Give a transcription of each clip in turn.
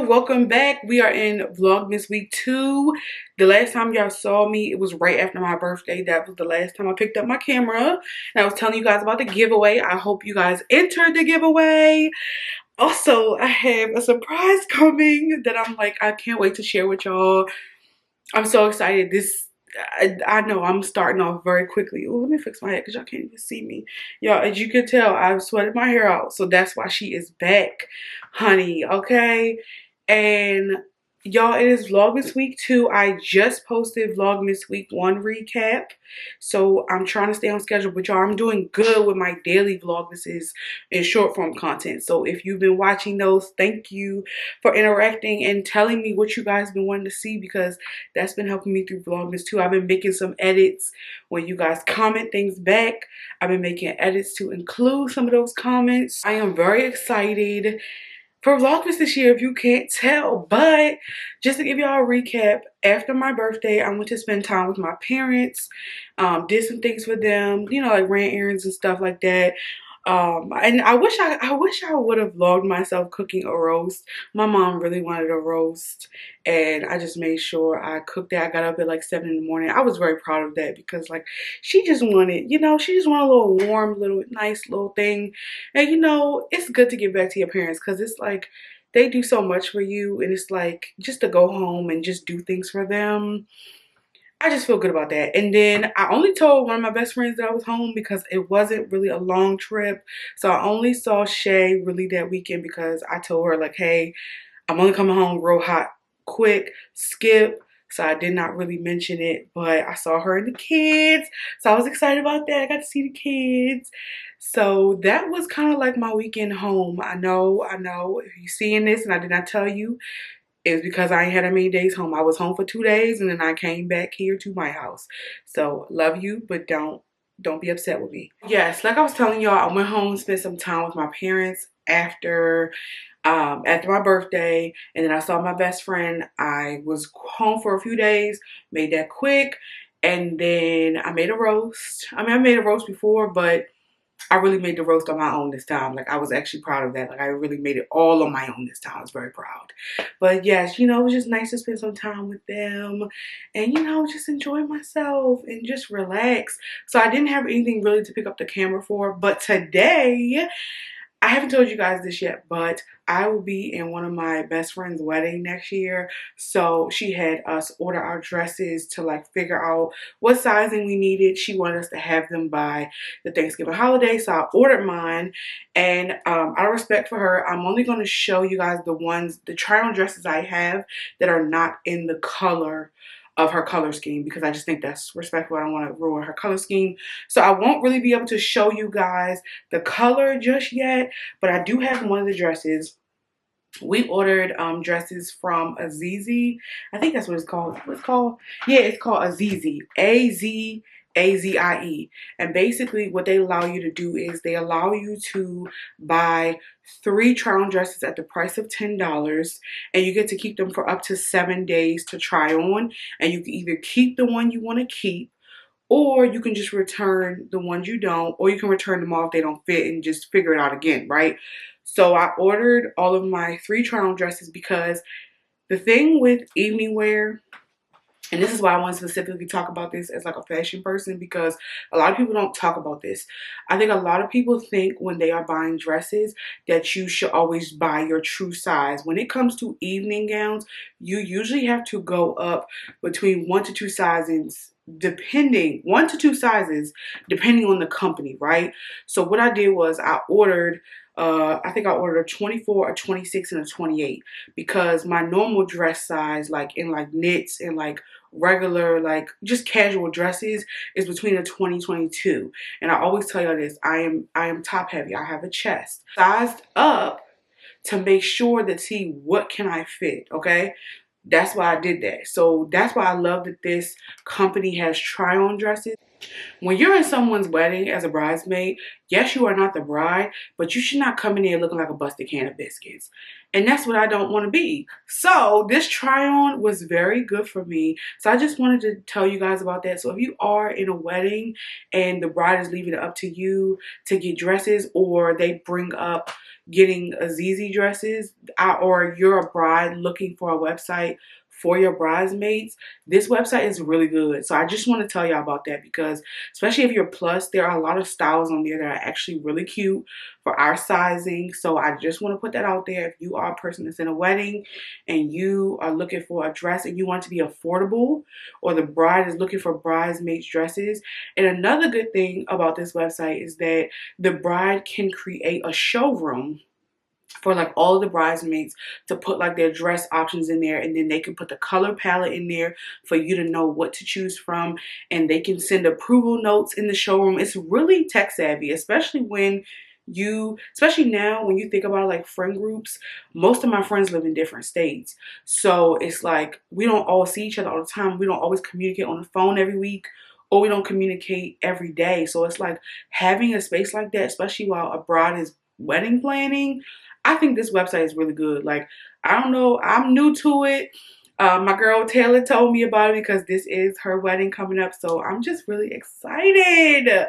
welcome back. We are in Vlogmas Week 2. The last time y'all saw me, it was right after my birthday. That was the last time I picked up my camera. And I was telling you guys about the giveaway. I hope you guys entered the giveaway. Also, I have a surprise coming that I can't wait to share with y'all. I'm so excited. I know I'm starting off very quickly. Oh, let me fix my head because y'all can't even see me. Y'all, as you can tell, I've sweated my hair out. So that's why she is back, honey, okay? And y'all, it is Vlogmas Week 2. I just posted Vlogmas Week 1 recap. So I'm trying to stay on schedule, but y'all, I'm doing good with my daily Vlogmases and short form content. So if you've been watching those, thank you for interacting and telling me what you guys been wanting to see, because that's been helping me through Vlogmas too. I've been making some edits when you guys comment things back. I've been making edits to include some of those comments. I am very excited for Vlogmas this year, if you can't tell. But just to give y'all a recap, after my birthday, I went to spend time with my parents, did some things for them, you know, like ran errands and stuff like that. And I wish I would have vlogged myself cooking a roast. My mom really wanted a roast, and I just made sure I cooked that. I got up at like 7 in the morning. I was very proud of that because like she just wanted, you know, she just wanted a little warm, little nice little thing. And you know, it's good to give back to your parents because it's like they do so much for you, and it's like just to go home and just do things for them. I just feel good about that. And then I only told one of my best friends that I was home because it wasn't really a long trip. So I only saw Shay really that weekend because I told her like, hey, I'm only coming home real hot, quick, skip. So I did not really mention it, but I saw her and the kids. So I was excited about that. I got to see the kids. So that was kind of like my weekend home. I know, if you're seeing this and I did not tell you, is because I ain't had that many days home. I was home for 2 days and then I came back here to my house. So love you, but don't be upset with me. Yes, like I was telling y'all, I went home, spent some time with my parents after my birthday, and then I saw my best friend. I was home for a few days, made that quick, and then I made a roast. I mean, I made a roast before, but I really made the roast on my own this time. Like, I was actually proud of that. Like, I really made it all on my own this time. I was very proud. But yes, you know, it was just nice to spend some time with them and, you know, just enjoy myself and just relax. So I didn't have anything really to pick up the camera for. But today, I haven't told you guys this yet, but I will be in one of my best friend's wedding next year. So she had us order our dresses to like figure out what sizing we needed. She wanted us to have them by the Thanksgiving holiday. So I ordered mine, and out of respect for her, I'm only going to show you guys the try on dresses I have that are not in the color of her color scheme, because I just think that's respectful. I don't want to ruin her color scheme. So I won't really be able to show you guys the color just yet, but I do have one of the dresses. We ordered dresses from Azizi. I think that's what it's called. What's it called? Yeah, it's called Azizi. Azie. And basically what they allow you to do is they allow you to buy 3 try-on dresses at the price of $10, and you get to keep them for up to 7 days to try on. And you can either keep the one you want to keep, or you can just return the ones you don't, or you can return them all if they don't fit and just figure it out again, right? So I ordered all of my 3 try-on dresses because the thing with evening wear, and this is why I want to specifically talk about this as like a fashion person, because a lot of people don't talk about this. I think a lot of people think when they are buying dresses that you should always buy your true size. When it comes to evening gowns, you usually have to go up between 1 to 2 sizes, depending on the company, right? So what I did was I ordered I think I ordered a 24, a 26, and a 28, because my normal dress size, like in like knits and like regular, like just casual dresses, is between a 20, 22. And I always tell you this, I am top heavy. I have a chest sized up to make sure to see what can I fit, okay? That's why I did that. So that's why I love that this company has try-on dresses. When you're in someone's wedding as a bridesmaid, yes, you are not the bride, but you should not come in there looking like a busted can of biscuits. And that's what I don't want to be. So this try on was very good for me. So I just wanted to tell you guys about that. So if you are in a wedding and the bride is leaving it up to you to get dresses, or they bring up getting Azizi dresses, or you're a bride looking for a website for your bridesmaids, this website is really good. So I just want to tell y'all about that, because especially if you're plus, there are a lot of styles on there that are actually really cute for our sizing. So I just want to put that out there. If you are a person that's in a wedding and you are looking for a dress and you want it to be affordable, or the bride is looking for bridesmaids dresses. And another good thing about this website is that the bride can create a showroom for like all of the bridesmaids to put like their dress options in there, and then they can put the color palette in there for you to know what to choose from, and they can send approval notes in the showroom. It's really tech savvy, especially now when you think about like friend groups. Most of my friends live in different states, so it's like we don't all see each other all the time. We don't always communicate on the phone every week, or we don't communicate every day. So it's like having a space like that, especially while a bride is wedding planning. I think this website is really good. Like, I don't know, I'm new to it. My girl Taylor told me about it because this is her wedding coming up. So I'm just really excited.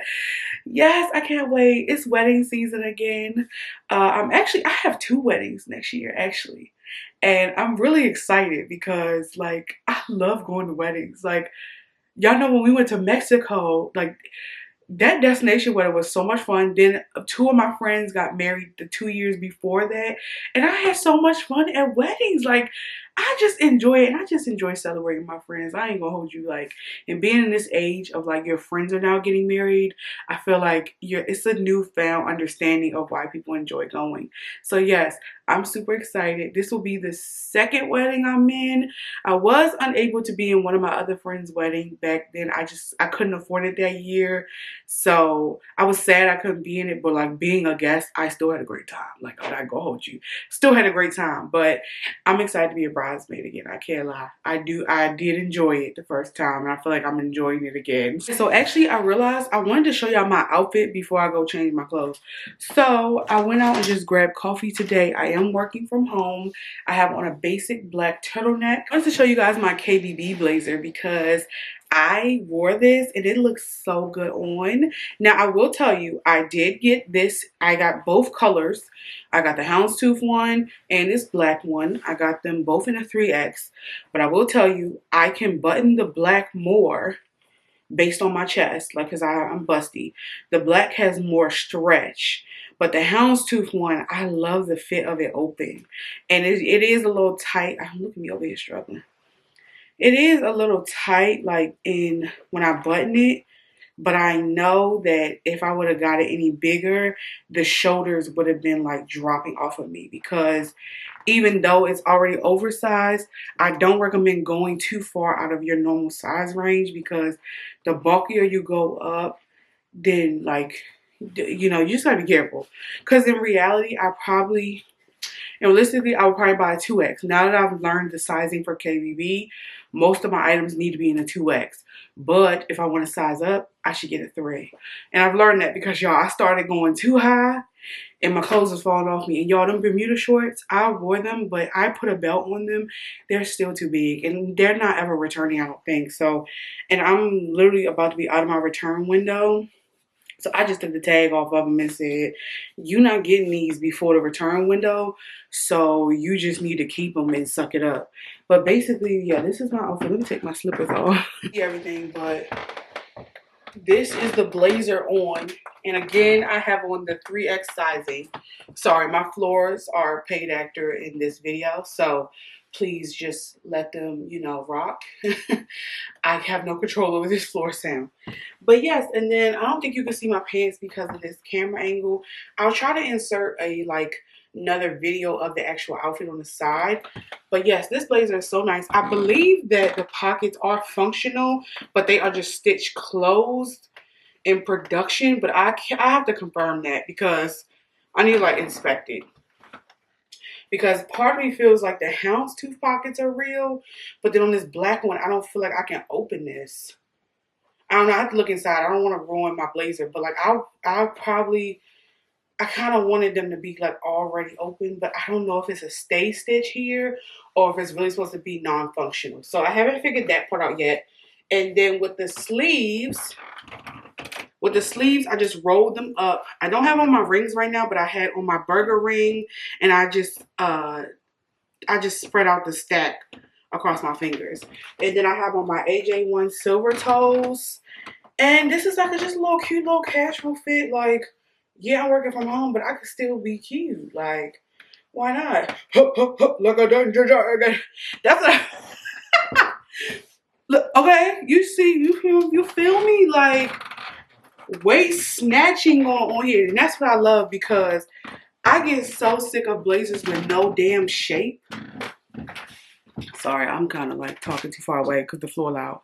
Yes, I can't wait. It's wedding season again. I have 2 weddings next year, actually. And I'm really excited because, like, I love going to weddings. Like, y'all know when we went to Mexico, like, that destination wedding was so much fun. Then 2 of my friends got married the 2 years before that. And I had so much fun at weddings. Like, I just enjoy it. And I just enjoy celebrating my friends. I ain't gonna hold you. Like, and being in this age of like your friends are now getting married, I feel like it's a newfound understanding of why people enjoy going. So yes, I'm super excited. This will be the 2nd wedding I'm in. I was unable to be in one of my other friends' wedding back then. I couldn't afford it that year. So I was sad I couldn't be in it, but like being a guest, I still had a great time. Like, I'm not gonna hold you. Still had a great time, but I'm excited to be a bridesmaid again. I can't lie. I did enjoy it the first time, and I feel like I'm enjoying it again. So actually, I realized I wanted to show y'all my outfit before I go change my clothes. So I went out and just grabbed coffee today. I am working from home. I have on a basic black turtleneck. I wanted to show you guys my KBB blazer because I wore this and it looks so good on. Now, I will tell you, I did get this. I got both colors. I got the houndstooth one and this black one. I got them both in a 3X. But I will tell you, I can button the black more based on my chest, like, because I'm busty. The black has more stretch. But the houndstooth one, I love the fit of it open. And it is a little tight. Look at me over here struggling. It is a little tight, like when I button it, but I know that if I would have got it any bigger, the shoulders would have been like dropping off of me, because even though it's already oversized, I don't recommend going too far out of your normal size range, because the bulkier you go up, then like, you just gotta be careful. Because in reality, and realistically, I would probably buy a 2X. Now that I've learned the sizing for KBB, most of my items need to be in a 2X. But if I want to size up, I should get a 3. And I've learned that because, y'all, I started going too high and my clothes was falling off me. And y'all, them Bermuda shorts, I wore them, but I put a belt on them. They're still too big and they're not ever returning, I don't think. So, and I'm literally about to be out of my return window. So I just took the tag off of them and said, you're not getting these before the return window, so you just need to keep them and suck it up. But basically, yeah, this is my outfit. Let me take my slippers off. Everything, but this is the blazer on. And again, I have on the 3X sizing. Sorry, my floors are paid actor in this video, so please just let them, rock. I have no control over this floor sound. But yes, and then I don't think you can see my pants because of this camera angle. I'll try to insert another video of the actual outfit on the side. But yes, this blazer is so nice. I believe that the pockets are functional, but they are just stitched closed in production. But I have to confirm that because I need to inspect it. Because part of me feels like the houndstooth pockets are real, but then on this black one, I don't feel like I can open this. I don't know, I have to look inside. I don't want to ruin my blazer, but like I kind of wanted them to be like already open, but I don't know if it's a stay stitch here or if it's really supposed to be non-functional. So I haven't figured that part out yet. And then with the sleeves, I just rolled them up. I don't have on my rings right now, but I had on my burger ring, and I just spread out the stack across my fingers. And then I have on my AJ1 silver toes. And this is like a just a little cute little casual fit. Like, yeah, I'm working from home, but I could still be cute. Like, why not? Like a dungeon dragon. That's a look, okay. You see, you feel me? Like waist snatching on here, and that's what I love because I get so sick of blazers with no damn shape. Sorry, I'm kind of like talking too far away because the floor loud.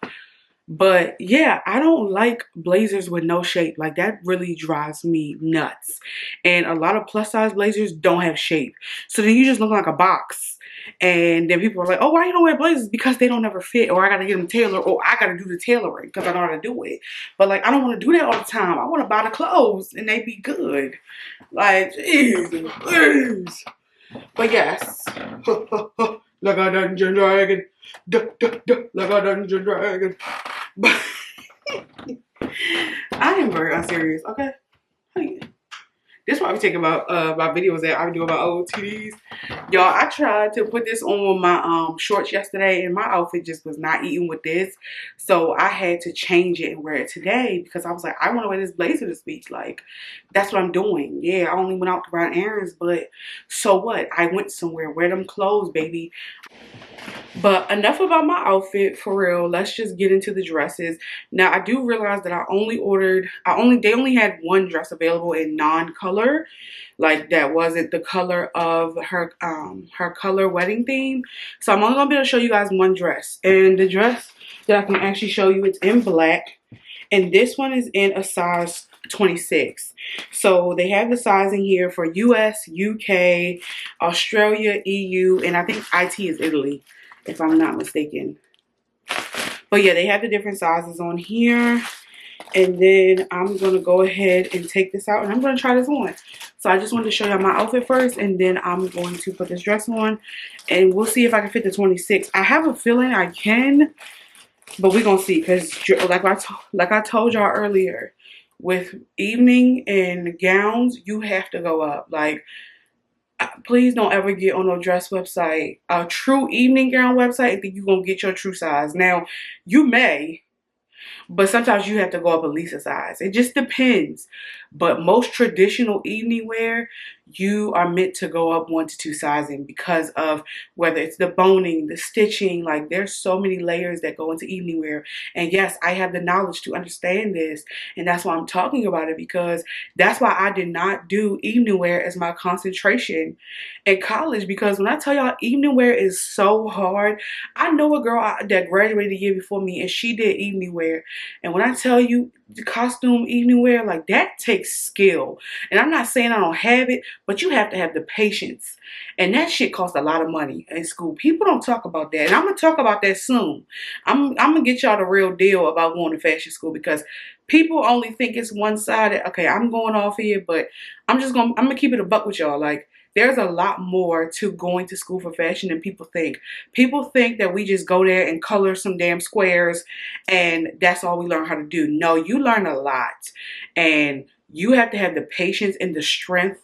But yeah, I don't like blazers with no shape. Like that really drives me nuts. And a lot of plus size blazers don't have shape. So then you just look like a box. And then people are like, oh, why you don't wear blazers? Because they don't ever fit, or I gotta get them tailored, or I gotta do the tailoring because I know how to do it. But like I don't want to do that all the time. I want to buy the clothes and they be good. Like, jeez. But yes. Like a dungeon dragon. Like a dungeon dragon. But I am very unserious, okay? This is why we take about my videos that I do about old TDs. Y'all, I tried to put this on my shorts yesterday, and my outfit just was not eating with this. So I had to change it and wear it today because I was like, I want to wear this blazer this week. Like, that's what I'm doing. Yeah, I only went out to run errands, but so what? I went somewhere. Wear them clothes, baby. But enough about my outfit for real. Let's just get into the dresses. Now I do realize that they only had one dress available in non-color. Like that wasn't the color of her color wedding theme. So I'm only gonna be able to show you guys one dress. And the dress that I can actually show you, it's in black. And this one is in a size 26. So they have the sizing here for US, UK, Australia, EU, and I think IT is Italy, if I'm not mistaken. But yeah, they have the different sizes on here. And then I'm going to go ahead and take this out and I'm going to try this on. So I just wanted to show y'all my outfit first, and then I'm going to put this dress on and we'll see if I can fit the 26. I have a feeling I can, but we're going to see because like I told y'all earlier, with evening and gowns, you have to go up. Like, please don't ever get on no dress website, a true evening gown website, and think you're going to get your true size. Now, you may, but sometimes you have to go up at least a size. It just depends. But most traditional evening wear, you are meant to go up 1 to 2 sizing because of whether it's the boning, the stitching. Like there's so many layers that go into evening wear. And yes, I have the knowledge to understand this. And that's why I'm talking about it, because that's why I did not do evening wear as my concentration in college. Because when I tell y'all evening wear is so hard, I know a girl that graduated the year before me and she did evening wear. And when I tell you the costume evening wear, like that takes skill. And I'm not saying I don't have it, but you have to have the patience. And that shit costs a lot of money in school. People don't talk about that. And I'm going to talk about that soon. I'm going to get y'all the real deal about going to fashion school, because people only think it's one-sided. Okay, I'm going off here, but I'm going to keep it a buck with y'all. Like, there's a lot more to going to school for fashion than people think. People think that we just go there and color some damn squares and that's all we learn how to do. No, you learn a lot. And you have to have the patience and the strength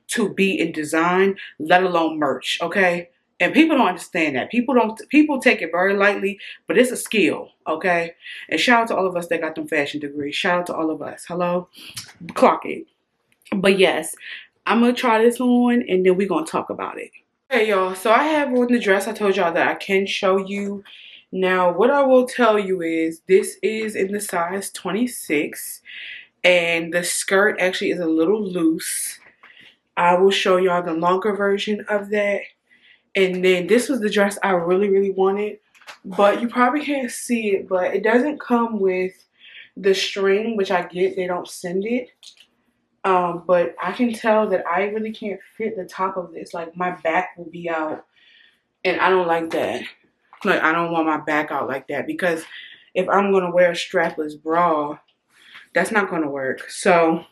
to be in design, let alone merch, okay? And people don't understand that. People take it very lightly, but it's a skill, okay? And shout out to all of us that got them fashion degrees. Shout out to all of us. Hello? Clock it. But yes, I'm going to try this on and then we're going to talk about it. Okay, y'all. So I have on the dress I told y'all that I can show you. Now, what I will tell you is this is in the size 26. And the skirt actually is a little loose. I will show y'all the longer version of that. And then this was the dress I really, really wanted. But you probably can't see it. But it doesn't come with the string, which I get. They don't send it. But I can tell that I really can't fit the top of this. Like, my back will be out. And I don't like that. Like, I don't want my back out like that. Because if I'm gonna wear a strapless bra, that's not gonna work. So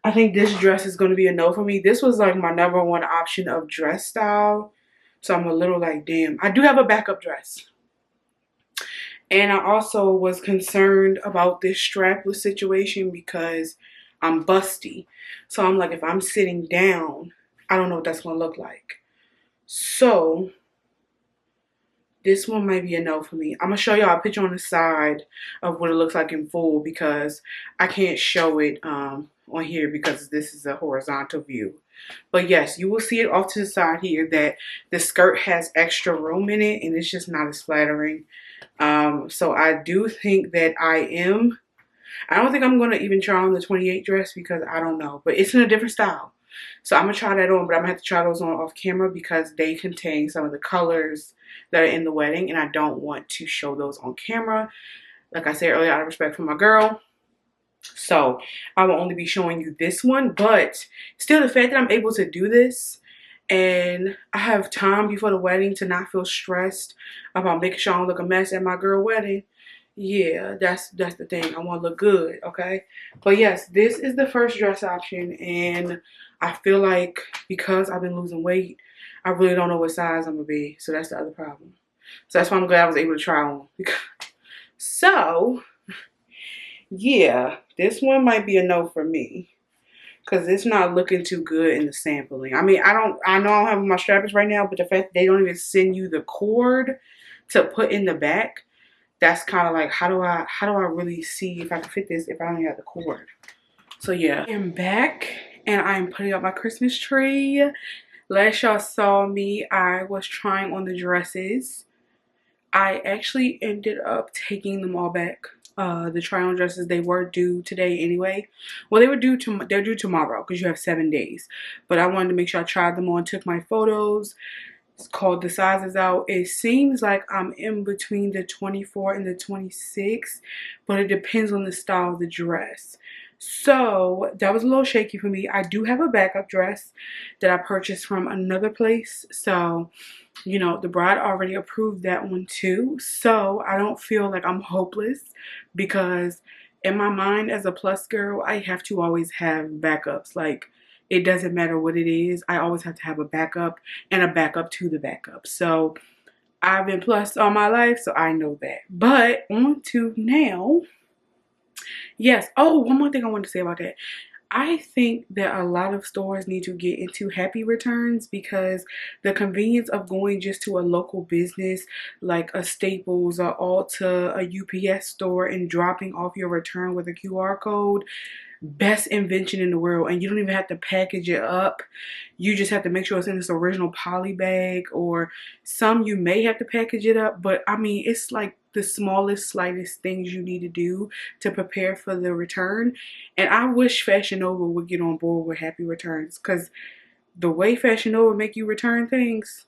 I think this dress is gonna be a no for me. This was like my #1 option of dress style. So I'm a little like, damn. I do have a backup dress. And I also was concerned about this strapless situation because I'm busty. So I'm like, if I'm sitting down, I don't know what that's gonna look like. So this one might be a no for me. I'm gonna show y'all a picture on the side of what it looks like in full because I can't show it on here because this is a horizontal view. But yes, you will see it off to the side here that the skirt has extra room in it and it's just not as flattering. So I do think that I don't think I'm gonna even try on the 28 dress because I don't know, but it's in a different style. So I'm gonna try that on, but I'm gonna have to try those on off camera because they contain some of the colors that are in the wedding and I don't want to show those on camera. Like I said earlier, out of respect for my girl. So I will only be showing you this one, but still the fact that I'm able to do this and I have time before the wedding to not feel stressed about making sure I don't look a mess at my girl wedding. Yeah, that's the thing. I want to look good, okay? But yes, this is the first dress option and I feel like because I've been losing weight, I really don't know what size I'm going to be. So that's the other problem. So that's why I'm glad I was able to try on. So, yeah, this one might be a no for me. Because it's not looking too good in the sampling. I mean, I know I don't have my straps right now, but the fact that they don't even send you the cord to put in the back, that's kind of like, how do I really see if I can fit this if I don't have the cord? So yeah, I'm back and I'm putting up my Christmas tree. Last y'all saw me, I was trying on the dresses. I actually ended up taking them all back. The try-on dresses, they were due today anyway. Well, they're due tomorrow because you have 7 days. But I wanted to make sure I tried them on, took my photos, called the sizes out. It seems like I'm in between the 24 and the 26, but it depends on the style of the dress. So that was a little shaky for me. I do have a backup dress that I purchased from another place. So, you know, the bride already approved that one too. So I don't feel like I'm hopeless because in my mind as a plus girl, I have to always have backups. Like, it doesn't matter what it is. I always have to have a backup and a backup to the backup. So I've been plus all my life, so I know that. But on to now. Yes. Oh, one more thing I wanted to say about that. I think that a lot of stores need to get into happy returns because the convenience of going just to a local business like a Staples or Ulta, a UPS store and dropping off your return with a QR code, best invention in the world. And you don't even have to package it up. You just have to make sure it's in this original poly bag, or some you may have to package it up, but I mean, it's like the smallest, slightest things you need to do to prepare for the return. And I wish Fashion Nova would get on board with happy returns because the way Fashion Nova make you return things,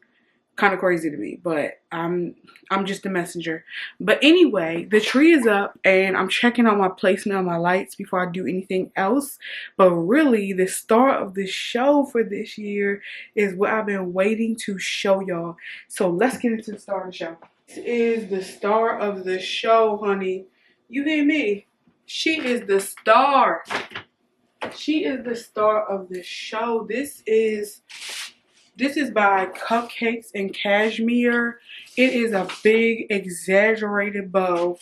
kind of crazy to me, but I'm just a messenger. But anyway, the tree is up and I'm checking out my placement of my lights before I do anything else. But really, the star of the show for this year is what I've been waiting to show y'all. So let's get into the star of the show. This is the star of the show, honey. You hear me? She is the star. She is the star of the show. This is by Cupcakes and Cashmere. It is a big, exaggerated bow.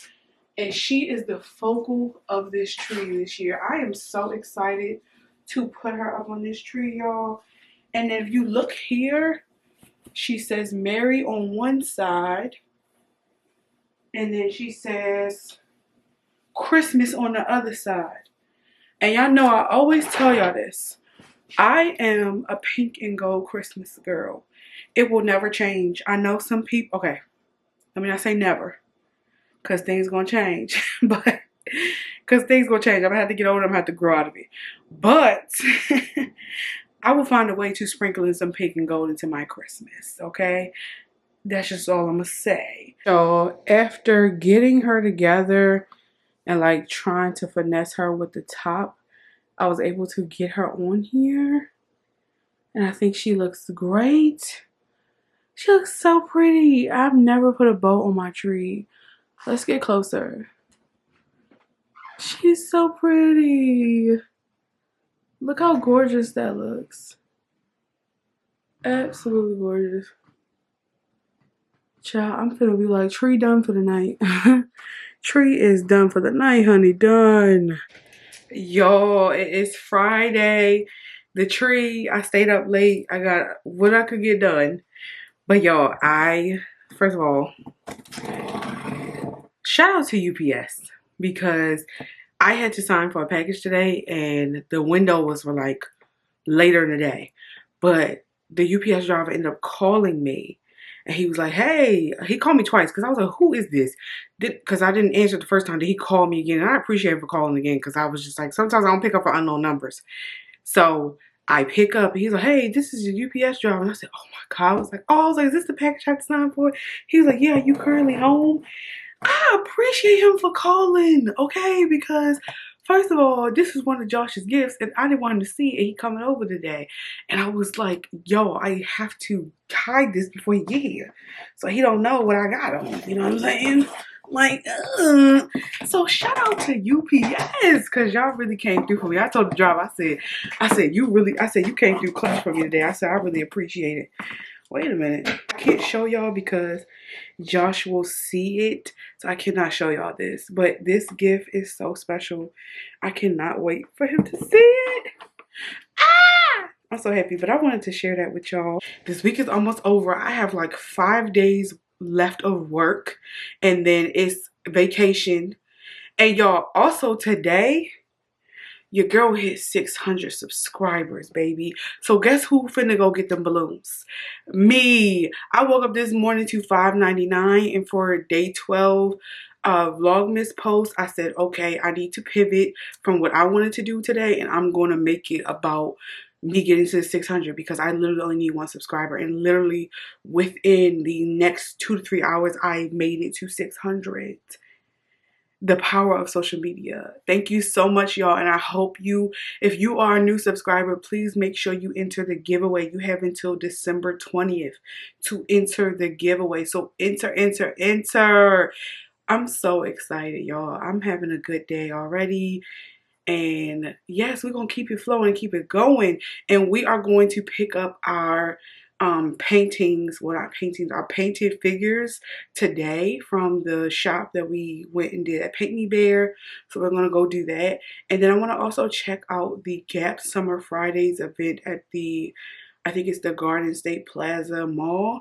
And she is the focal of this tree this year. I am so excited to put her up on this tree, y'all. And if you look here, she says Mary on one side. And then she says Christmas on the other side. And y'all know I always tell y'all this. I am a pink and gold Christmas girl. It will never change. I know some people, okay, let me not say never, because things going to change. But, because things going to change. I'm going to have to get older. I'm going to have to grow out of it. But, I will find a way to sprinkle in some pink and gold into my Christmas, okay? That's just all I'm going to say. So, after getting her together and like trying to finesse her with the top, I was able to get her on here. And I think she looks great. She looks so pretty. I've never put a bow on my tree. Let's get closer. She's so pretty. Look how gorgeous that looks. Absolutely gorgeous. Child, I'm finna be like, Tree done for the night. Tree is done for the night, honey. Done. Yo, it is Friday. The tree, I stayed up late. I got what I could get done. But y'all, first of all, shout out to UPS because I had to sign for a package today and the window was for like later in the day. But the UPS driver ended up calling me and he was like, hey, he called me twice because I was like, who is this? Because I didn't answer the first time. Did he call me again? And I appreciate him for calling again because I was just like, sometimes I don't pick up for unknown numbers. So I pick up and he's like, hey, this is your UPS driver. And I said, oh my God. I was like, is this the package I have to sign for? He was like, yeah, you currently home? I appreciate him for calling, okay? Because first of all, this is one of Josh's gifts and I didn't want him to see it. He coming over today. And I was like, yo, I have to hide this before he get here. So he don't know what I got on. You know what I'm saying? Like, so shout out to UPS because y'all really came through for me. I told the driver, I said you came through clutch for me today. I said I really appreciate it. Wait a minute, I can't show y'all because Josh will see it, so I cannot show y'all this. But this gift is so special. I cannot wait for him to see it. Ah! I'm so happy, but I wanted to share that with y'all. This week is almost over. I have like 5 days left of work and then it's vacation. And y'all, also today your girl hit 600 subscribers, baby. So guess who finna go get them balloons? Me. I woke up this morning to $5.99 and for day 12 Vlogmas post, I said, okay, I need to pivot from what I wanted to do today and I'm going to make it about me getting to 600 because I literally only need 1 subscriber and literally within the next 2 to 3 hours I made it to 600. The power of social media. Thank you so much, y'all, and I hope if you are a new subscriber, please make sure you enter the giveaway. You have until December 20th to enter the giveaway. So enter. I'm so excited, y'all. I'm having a good day already. And yes, we're going to keep it flowing, keep it going. And we are going to pick up our paintings, well not paintings, our painted figures today from the shop that we went and did at Paint Me Bear. So we're going to go do that. And then I want to also check out the Gap Summer Fridays event at I think it's the Garden State Plaza Mall.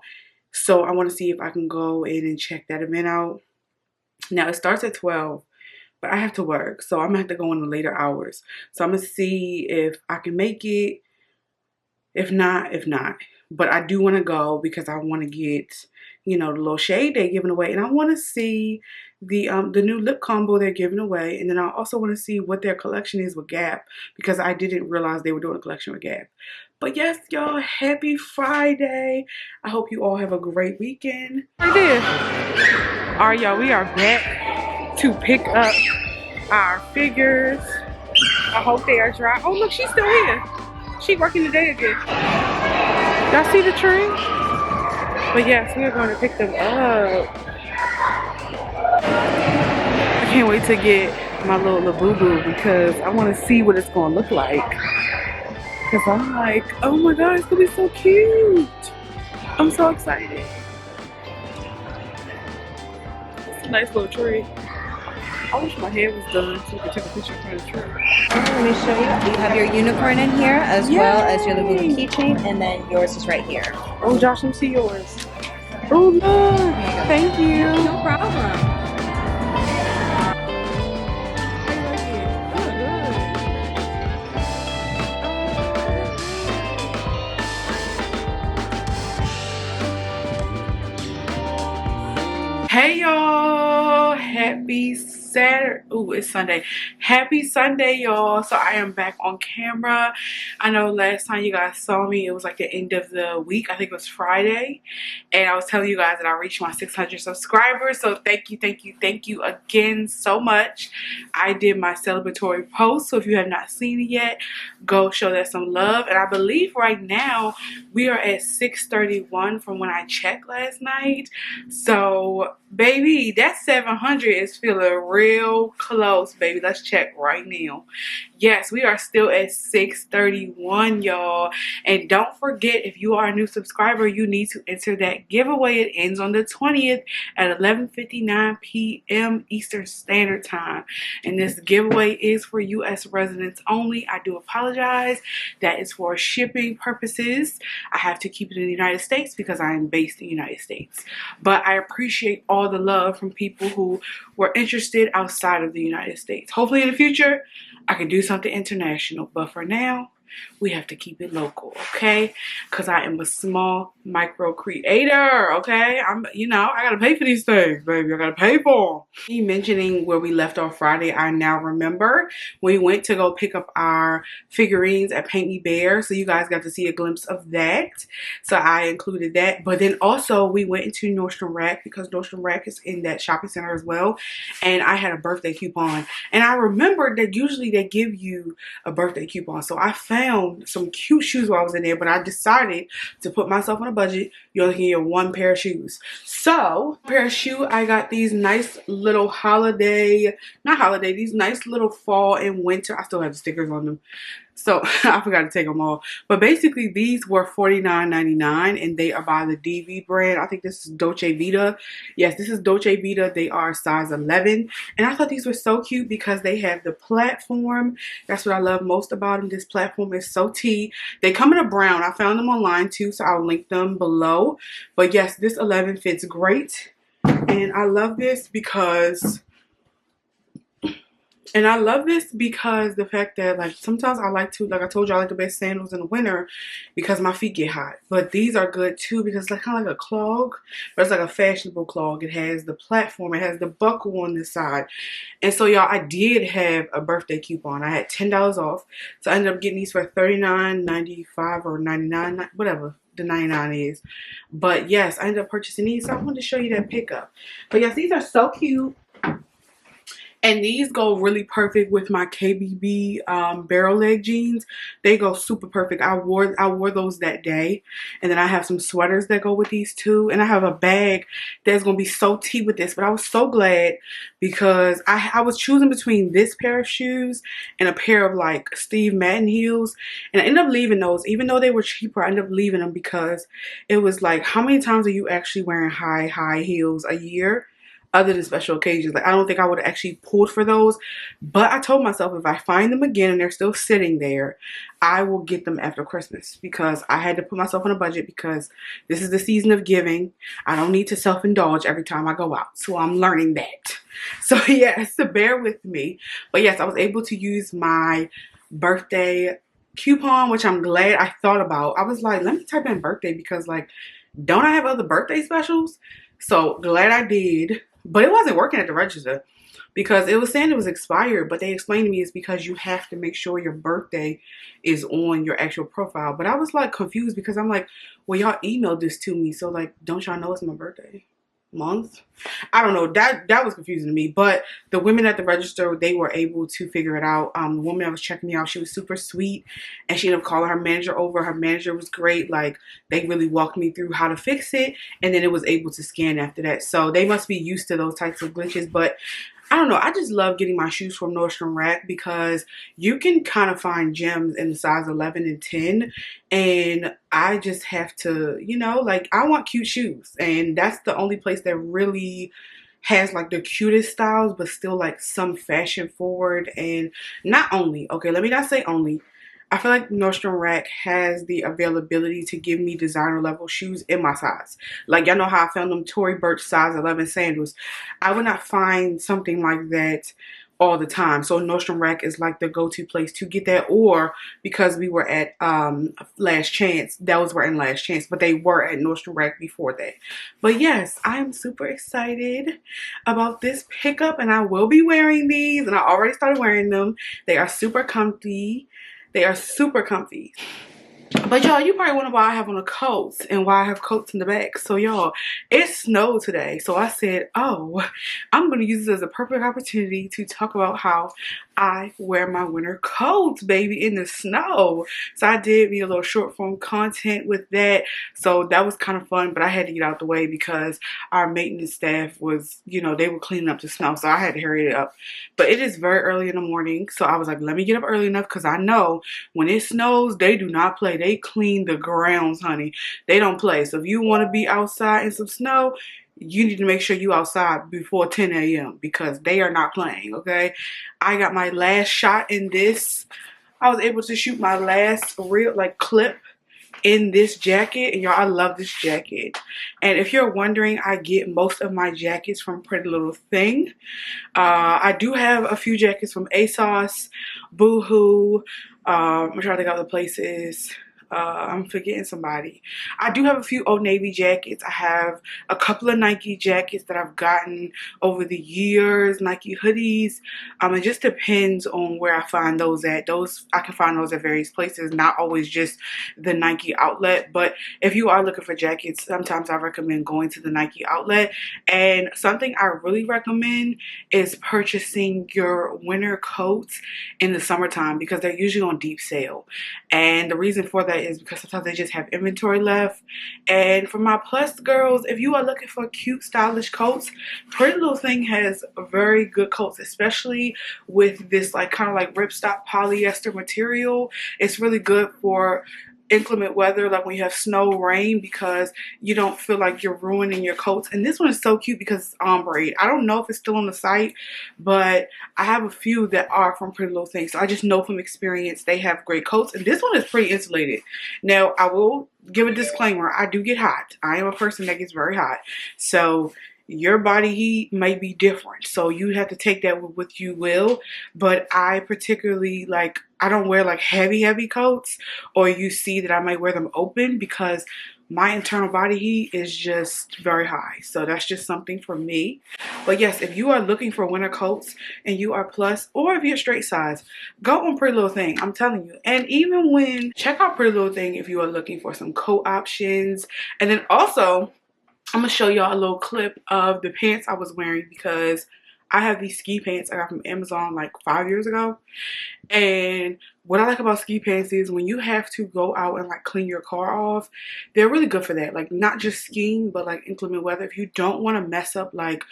So I want to see if I can go in and check that event out. Now it starts at 12. But I have to work, so I'm gonna have to go in the later hours. So I'm gonna see if I can make it. If not. But I do want to go because I want to get, you know, the little shade they're giving away, and I want to see the new lip combo they're giving away, and then I also want to see what their collection is with Gap because I didn't realize they were doing a collection with Gap. But yes, y'all, happy Friday! I hope you all have a great weekend. Right there. All right, y'all, we are back to pick up our figures. I hope they are dry. Oh look, she's still here. She working today again. Y'all see the tree? But yes, we are going to pick them up. I can't wait to get my little Labubu because I want to see what it's going to look like. Because I'm like, oh my God, it's going to be so cute. I'm so excited. It's a nice little tree. I wish my hair was done so we could take a picture in front of the tree. Let me show you. You have your unicorn in here as well as your Labubu keychain, and then yours is right here. Oh, Josh, let me see yours. Oh, look. Thank you. No problem. Hey y'all, happy It's Sunday. Happy Sunday, y'all. So I am back on camera. I know last time you guys saw me, it was like the end of the week. I think it was Friday. And I was telling you guys that I reached my 600 subscribers. So thank you again so much. I did my celebratory post. So if you have not seen it yet, go show that some love. And I believe right now we are at 631 from when I checked last night. So baby, that 700 is feeling real close, baby. Let's check right now. Yes, we are still at 631, y'all. And don't forget, if you are a new subscriber, you need to enter that giveaway. It ends on the 20th at 11:59 p.m. Eastern Standard Time. And this giveaway is for U.S. residents only. I do apologize. That is for shipping purposes. I have to keep it in the United States because I am based in the United States. But I appreciate all the love from people who were interested outside of the United States. Hopefully in the future, I can do something international. But for now, we have to keep it local, okay? Because I am a small micro creator, okay? I gotta pay for these things, baby. I gotta pay for them. Me mentioning where we left off Friday, I now remember we went to go pick up our figurines at Paint Me Bear, so you guys got to see a glimpse of that. So I included that. But then also we went into Nordstrom Rack because Nordstrom Rack is in that shopping center as well. And I had a birthday coupon. And I remembered that usually they give you a birthday coupon. So I found some cute shoes while I was in there, but I decided to put myself on a budget. You only can get one pair of shoes. So, pair of shoe, I got these nice little these nice little fall and winter. I still have the stickers on them. So I forgot to take them all. But basically these were $49.99 and they are by the DV brand. I think this is Dolce Vita. Yes, this is Dolce Vita. They are size 11. And I thought these were so cute because they have the platform. That's what I love most about them. This platform is so tea. They come in a brown. I found them online too, so I'll link them below. But yes, this 11 fits great. And I love this because the fact that, like, sometimes I like to, like I told you, I like to wear sandals in the winter because my feet get hot. But these are good too because it's like kind of like a clog, but it's like a fashionable clog. It has the platform, it has the buckle on this side. And so y'all, I did have a birthday coupon. I had $10 off. So I ended up getting these for $39.95 or $99, whatever the 99 is. But yes, I ended up purchasing these. So I wanted to show you that pickup. But yes, these are so cute. And these go really perfect with my KBB barrel leg jeans. They go super perfect. I wore those that day. And then I have some sweaters that go with these too. And I have a bag that's going to be so tea with this. But I was so glad because I was choosing between this pair of shoes and a pair of like Steve Madden heels. And I ended up leaving those. Even though they were cheaper, I ended up leaving them because it was like, how many times are you actually wearing high heels a year? Other than special occasions. Like, I don't think I would have actually pulled for those. But I told myself if I find them again and they're still sitting there, I will get them after Christmas. Because I had to put myself on a budget because this is the season of giving. I don't need to self-indulge every time I go out. So I'm learning that. So yes, so bear with me. But yes, I was able to use my birthday coupon, which I'm glad I thought about. I was like, let me type in birthday because, like, don't I have other birthday specials? So glad I did. But it wasn't working at the register because it was saying it was expired. But they explained to me it's because you have to make sure your birthday is on your actual profile. But I was like confused because I'm like, well, y'all emailed this to me. So like, don't y'all know it's my birthday month? I don't know. That was confusing to me. But the women at the register, they were able to figure it out. The woman that was checking me out, she was super sweet. And she ended up calling her manager over. Her manager was great. Like, they really walked me through how to fix it. And then it was able to scan after that. So they must be used to those types of glitches. But I don't know. I just love getting my shoes from Nordstrom Rack because you can kind of find gems in the size 11 and 10. And I just have to, you know, like, I want cute shoes. And that's the only place that really has like the cutest styles, but still like some fashion forward. And not only, okay, let me not say only. I feel like Nordstrom Rack has the availability to give me designer level shoes in my size. Like, y'all know how I found them Tory Burch size 11 sandals. I would not find something like that all the time. So Nordstrom Rack is like the go-to place to get that, or because we were at Last Chance, that was we're in Last Chance, but they were at Nordstrom Rack before that. But yes, I'm super excited about this pickup, and I will be wearing these, and I already started wearing them. They are super comfy. They are super comfy. But y'all, you probably wonder why I have on a coat and why I have coats in the back. So y'all, it snowed today. So I said, oh, I'm going to use this as a perfect opportunity to talk about how I wear my winter coats, baby, in the snow. So I did me a little short form content with that. So that was kind of fun, but I had to get out the way because our maintenance staff was, you know, they were cleaning up the snow. So I had to hurry it up. But it is very early in the morning. So I was like, let me get up early enough because I know when it snows, they do not play. They clean the grounds, honey. They don't play. So if you want to be outside in some snow, you need to make sure you outside before 10 a.m. because they are not playing, okay? I got my last shot in this. I was able to shoot my last real, like, clip in this jacket. And y'all, I love this jacket. And if you're wondering, I get most of my jackets from Pretty Little Thing. I do have a few jackets from ASOS, Boohoo. I'm trying to think of other places. I'm forgetting somebody. I do have a few Old Navy jackets. I have a couple of Nike jackets that I've gotten over the years, Nike hoodies. It just depends on where I find those at. I can find those at various places, not always just the Nike outlet. But if you are looking for jackets, sometimes I recommend going to the Nike outlet. And something I really recommend is purchasing your winter coats in the summertime because they're usually on deep sale. And the reason for that is because sometimes they just have inventory left. And for my plus girls, if you are looking for cute, stylish coats, Pretty Little Thing has very good coats, especially with this like kind of like ripstop polyester material. It's really good for inclement weather, like when you have snow, rain, because you don't feel like you're ruining your coats. And this one is so cute because it's ombre. I don't know if it's still on the site, but I have a few that are from Pretty Little Thing. So I just know from experience they have great coats. And this one is pretty insulated. Now, I will give a disclaimer. I do get hot. I am a person that gets very hot. So your body heat may be different, so you have to take that with what you will. But I particularly like, I don't wear like heavy coats, or you see that I might wear them open because my internal body heat is just very high. So that's just something for me. But yes, if you are looking for winter coats and you are plus, or if you're straight size, go on Pretty Little Thing. I'm telling you. And even when, check out Pretty Little Thing if you are looking for some coat options. And then also, I'm going to show y'all a little clip of the pants I was wearing because I have these ski pants I got from Amazon like 5 years ago. And what I like about ski pants is when you have to go out and like clean your car off, they're really good for that. Like not just skiing, but like inclement weather. If you don't want to mess up like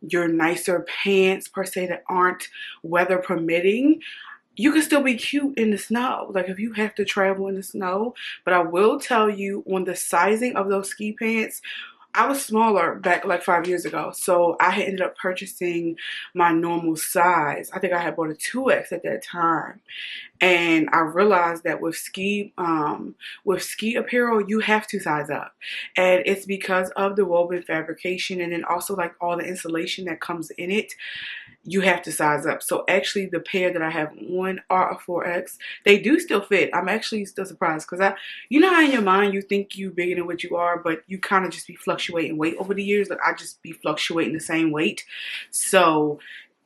your nicer pants per se that aren't weather permitting, you can still be cute in the snow, like if you have to travel in the snow. But I will tell you on the sizing of those ski pants, I was smaller back like 5 years ago, so I had ended up purchasing my normal size. I think I had bought a 2X at that time. And I realized that with ski apparel, you have to size up. And it's because of the woven fabrication and then also like all the insulation that comes in it. You have to size up. So actually the pair that I have on are a 4X. They do still fit. I'm actually still surprised because you know how in your mind you think you bigger than what you are, but you kind of just be fluctuating weight over the years. Like I just be fluctuating the same weight. So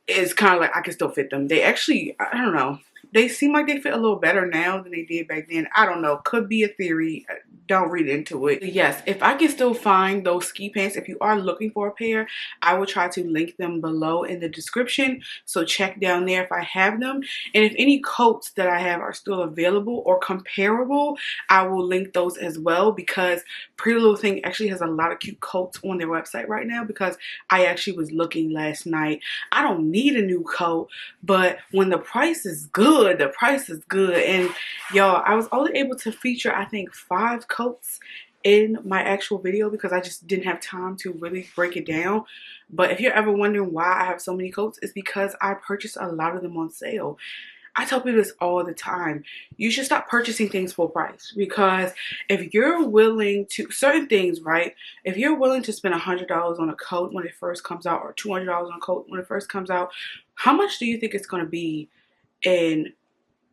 it's kind of like I can still fit them. They actually, I don't know. They seem like they fit a little better now than they did back then. I don't know. Could be a theory. Don't read into it. But yes, if I can still find those ski pants, if you are looking for a pair, I will try to link them below in the description. So check down there if I have them. And if any coats that I have are still available or comparable, I will link those as well because Pretty Little Thing actually has a lot of cute coats on their website right now because I actually was looking last night. I don't need a new coat, but when the price is good, the price is good. And y'all, I was only able to feature, I think, 5 coats in my actual video because I just didn't have time to really break it down. But if you're ever wondering why I have so many coats, it's because I purchased a lot of them on sale. I tell people this all the time. You should stop purchasing things full price, because if you're willing to, certain things, right? If you're willing to spend $100 on a coat when it first comes out, or $200 on a coat when it first comes out, how much do you think it's going to be in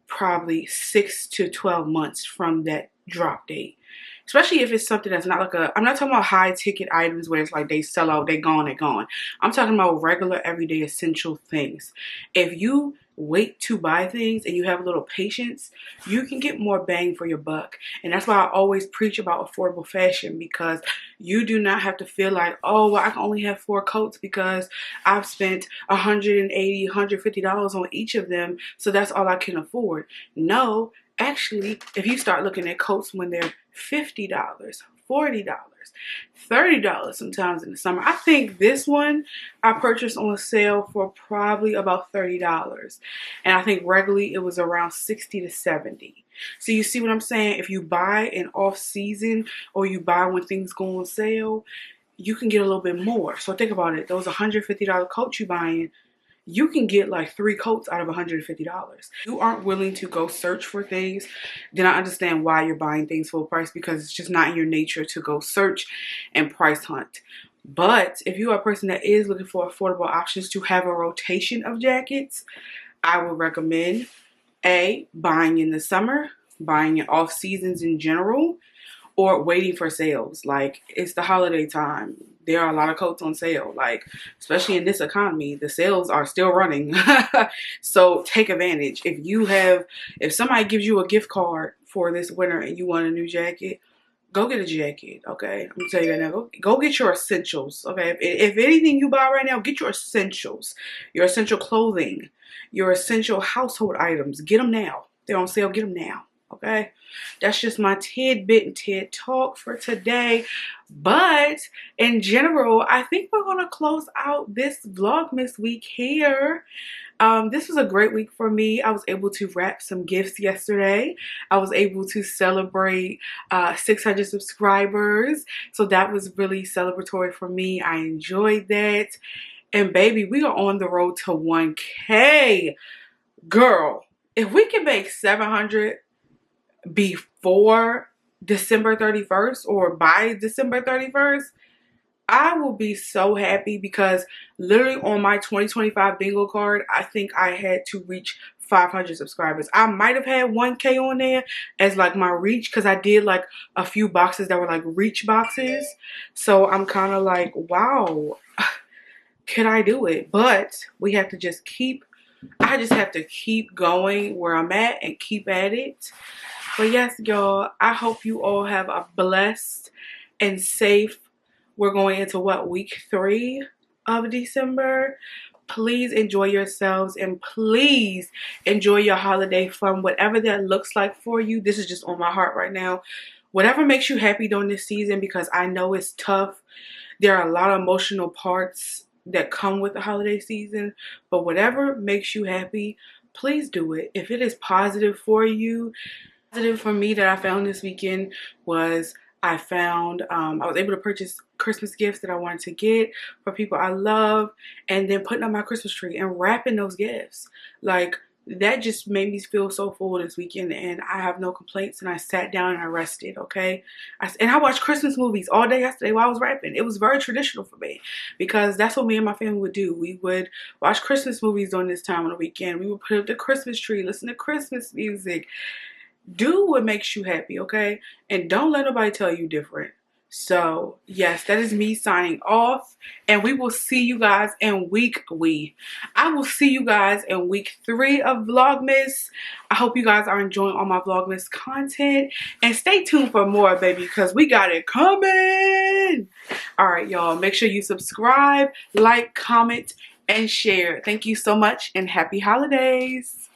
probably 6 to 12 months from that drop date? Especially if it's something that's not like a, I'm not talking about high ticket items where it's like they sell out, they gone, they gone. I'm talking about regular, everyday, essential things. If you wait to buy things and you have a little patience, you can get more bang for your buck. And that's why I always preach about affordable fashion, because you do not have to feel like, oh, well, I can only have 4 coats because I've spent $180, $150 on each of them, so that's all I can afford. No, actually, if you start looking at coats when they're $50, $40, $30 sometimes in the summer. I think this one I purchased on sale for probably about $30. And I think regularly it was around 60 to 70. So you see what I'm saying? If you buy in off season, or you buy when things go on sale, you can get a little bit more. So think about it. Those $150 coats you buying, you can get like 3 coats out of $150. You aren't willing to go search for things, then I understand why you're buying things full price, because it's just not in your nature to go search and price hunt. But if you are a person that is looking for affordable options to have a rotation of jackets, I would recommend buying in the summer, buying in off seasons in general, or waiting for sales. Like, it's the holiday time. There are a lot of coats on sale. Like, especially in this economy, the sales are still running. So take advantage. If somebody gives you a gift card for this winter and you want a new jacket, go get a jacket, okay? I'm gonna tell you that now. Go get your essentials, okay? If anything you buy right now, get your essentials. Your essential clothing, your essential household items. Get them now. They're on sale. Get them now. Okay, that's just my tidbit and TED talk for today. But in general, I think we're gonna close out this Vlogmas week here. This was a great week for me. I was able to wrap some gifts yesterday. I was able to celebrate 600 subscribers, so that was really celebratory for me. I enjoyed that. And baby, we are on the road to 1K. Girl, if we can make 700 before December 31st or by December 31st, I will be so happy, because literally on my 2025 bingo card, I think I had to reach 500 subscribers. I might have had 1K on there as like my reach, because I did like a few boxes that were like reach boxes. So I'm kind of like, wow, can I do it? But we have to just I just have to keep going where I'm at and keep at it. But yes, y'all, I hope you all have a blessed and safe, we're going into what, week 3 of December. Please enjoy yourselves, and please enjoy your holiday fun, whatever that looks like for you. This is just on my heart right now. Whatever makes you happy during this season, because I know it's tough. There are a lot of emotional parts that come with the holiday season, but whatever makes you happy, please do it. If it is positive for you, positive for me that I found this weekend was I was able to purchase Christmas gifts that I wanted to get for people I love, and then putting up my Christmas tree and wrapping those gifts. Like, that just made me feel so full this weekend, and I have no complaints, and I sat down and I rested, okay? I watched Christmas movies all day yesterday while I was wrapping. It was very traditional for me, because that's what me and my family would do. We would watch Christmas movies during this time on the weekend. We would put up the Christmas tree, listen to Christmas music. Do what makes you happy, okay? And don't let nobody tell you different. So, yes, that is me signing off. And we will see you guys in I will see you guys in week 3 of Vlogmas. I hope you guys are enjoying all my Vlogmas content. And stay tuned for more, baby, because we got it coming. All right, y'all. Make sure you subscribe, like, comment, and share. Thank you so much, and happy holidays.